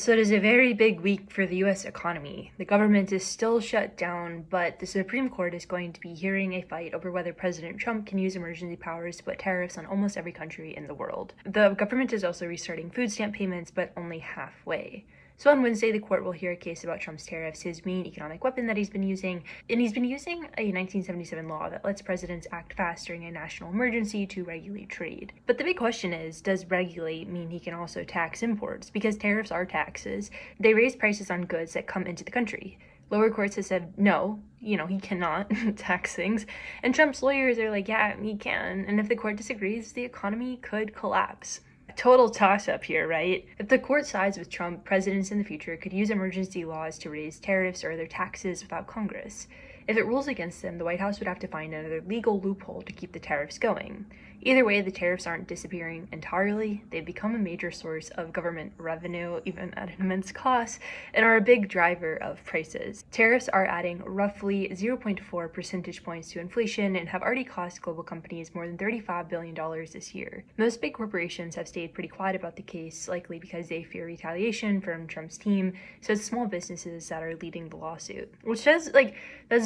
So it is a very big week for the US economy. The government is still shut down, but the Supreme Court is going to be hearing a fight over whether President Trump can use emergency powers to put tariffs on almost every country in the world. The government is also restarting food stamp payments, but only halfway. So on Wednesday, the court will hear a case about Trump's tariffs, his main economic weapon that he's been using, and he's been using a 1977 law that lets presidents act fast during a national emergency to regulate trade. But the big question is, does regulate mean he can also tax imports? Because tariffs are taxes. They raise prices on goods that come into the country. Lower courts have said, no, he cannot tax things. And Trump's lawyers are like, yeah, he can. And if the court disagrees, the economy could collapse. Total toss-up here, right? If the court sides with Trump, presidents in the future could use emergency laws to raise tariffs or other taxes without Congress. If it rules against them, the White House would have to find another legal loophole to keep the tariffs going. Either way, the tariffs aren't disappearing entirely. They've become a major source of government revenue, even at an immense cost, and are a big driver of prices. Tariffs are adding roughly 0.4 percentage points to inflation and have already cost global companies more than $35 billion this year. Most big corporations have stayed pretty quiet about the case, likely because they fear retaliation from Trump's team, so it's small businesses that are leading the lawsuit. Which that's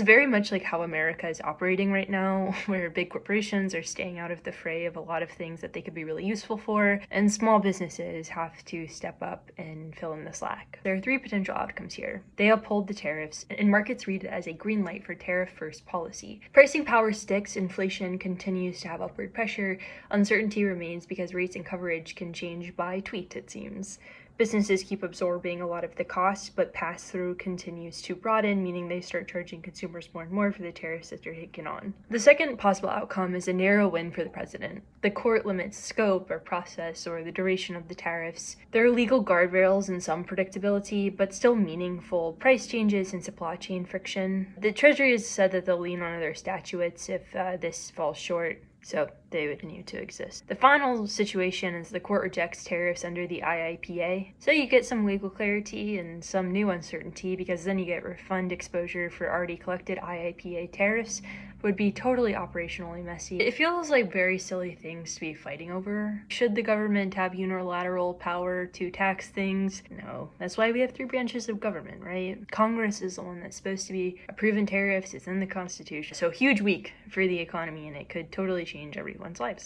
very much like how America is operating right now, where big corporations are staying out of the fray of a lot of things that they could be really useful for, and small businesses have to step up and fill in the slack. There are three potential outcomes here. They uphold the tariffs, and markets read it as a green light for tariff-first policy. Pricing power sticks, inflation continues to have upward pressure, uncertainty remains because rates and coverage can change by tweet, it seems. Businesses keep absorbing a lot of the costs, but pass-through continues to broaden, meaning they start charging consumers more and more for the tariffs that they're taking on. The second possible outcome is a narrow win for the president. The court limits scope or process or the duration of the tariffs. There are legal guardrails and some predictability, but still meaningful price changes and supply chain friction. The Treasury has said that they'll lean on other statutes if this falls short, so they would continue to exist. The final situation is the court rejects tariffs under the IIPA, so you get some legal clarity and some new uncertainty, because then you get refund exposure for already collected IIPA tariffs. Would be totally operationally messy. It feels like very silly things to be fighting over. Should the government have unilateral power to tax things? No. That's why we have three branches of government, right? Congress is the one that's supposed to be approving tariffs. It's in the Constitution. So huge week for the economy, and it could totally change everyone's lives.